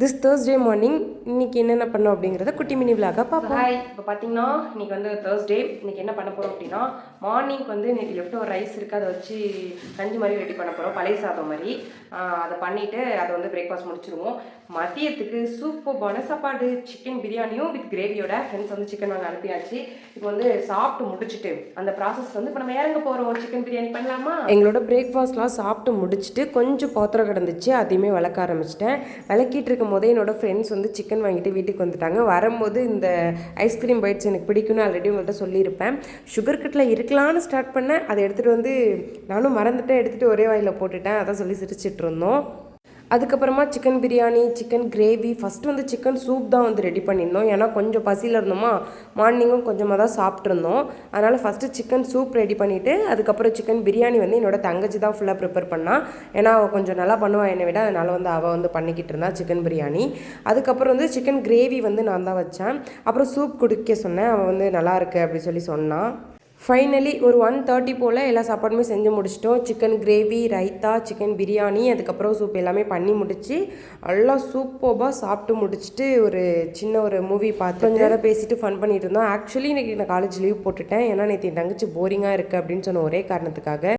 This Thursday morning இன்றைக்கி என்னென்ன பண்ணோம் அப்படிங்கிறத குட்டி மினி விலாக பார்ப்போம். ஹாய், இப்போ பார்த்தீங்கன்னா இன்றைக்கி வந்து தேர்ஸ்டே. இன்றைக்கி என்ன பண்ண போகிறோம் அப்படின்னா, மார்னிங் வந்து இன்றைக்கி லெஃப்ட் ஒரு ரைஸ் இருக்குது, அதை வச்சு கஞ்சி மாதிரி ரெடி பண்ண போகிறோம், பழைய சாதம் மாதிரி. அதை பண்ணிவிட்டு அதை வந்து பிரேக்ஃபாஸ்ட் முடிச்சிடுவோம். மதியத்துக்கு சூப்பர்பான சாப்பாடு, சிக்கன் பிரியாணியும் வித் கிரேவியோட. ஃப்ரெண்ட்ஸ் வந்து சிக்கன் வாங்க அனுப்பியாச்சு. இப்போ வந்து சாப்பிட்டு முடிச்சுட்டு அந்த ப்ராசஸ் வந்து இப்போ நம்ம இறங்க போகிறோம். சிக்கன் பிரியாணி பண்ணலாமா? எங்களோட பிரேக்ஃபாஸ்ட்லாம் சாப்பிட்டு முடிச்சுட்டு கொஞ்சம் பாத்திரம் கிடந்துச்சு, அதையுமே விளக்க ஆரம்பிச்சிட்டேன். விளக்கிட்டு இருக்கும் போதே என்னோட ஃப்ரெண்ட்ஸ் வந்து சிக்கன் வாங்கிட்டு வீட்டுக்கு வந்துட்டாங்க. வரும்போது இந்த ஐஸ்கிரீம் பைட்ஸ் எனக்கு பிடிக்கும்னு ஆல்ரெடி உங்கள்கிட்ட சொல்லியிருப்பேன். சுகர் கட்டில் இருக்கலான்னு ஸ்டார்ட் பண்ணேன், அதை எடுத்துகிட்டு வந்து நானும் மறந்துட்டேன், எடுத்துகிட்டு ஒரே வாயில் போட்டுட்டேன். அதான் சொல்லி சிரிச்சிட்டு இருந்தோம். அதுக்கப்புறமா chicken biryani, chicken gravy, first வந்து சிக்கன் சூப் தான் வந்து ரெடி பண்ணியிருந்தோம். ஏன்னா கொஞ்சம் பசியில் இருந்தோமா, மார்னிங்கும் கொஞ்சமாக தான் சாப்பிட்ருந்தோம். அதனால் ஃபஸ்ட்டு சிக்கன் சூப் ரெடி பண்ணிவிட்டு அதுக்கப்புறம் சிக்கன் பிரியாணி வந்து என்னோட தங்கச்சி தான் ஃபுல்லாக ப்ரிப்பேர் பண்ணால். ஏன்னா அவள் கொஞ்சம் நல்லா பண்ணுவாள் என்னை விட, அதனால் வந்து அவள் வந்து பண்ணிக்கிட்டு இருந்தா சிக்கன் பிரியாணி. அதுக்கப்புறம் வந்து சிக்கன் கிரேவி வந்து நான் தான் வச்சேன். அப்புறம் சூப் குடிக்க சொன்னேன், அவள் வந்து நல்லா இருக்கு அப்படி சொல்லி சொன்னான். ஃபைனலி ஒரு 1:30 போல் எல்லா சாப்பாடுமே செஞ்சு முடிச்சிட்டோம். Chicken gravy, raita, chicken biryani, அதுக்கப்புறம் சூப் எல்லாமே பண்ணி முடிச்சு நல்லா சூப்பராக சாப்பிட்டு முடிச்சுட்டு ஒரு சின்ன ஒரு மூவி பார்த்து கொஞ்சம் நேரம் பேசிட்டு ஃபன் பண்ணிட்டு இருந்தோம். ஆக்சுவலி இன்றைக்கி நான் காலேஜ் லீவ் போட்டுட்டேன், ஏன்னா நேற்று என் தங்கச்சி போரிங்காக இருக்குது அப்படின்னு சொன்ன ஒரே காரணத்துக்காக.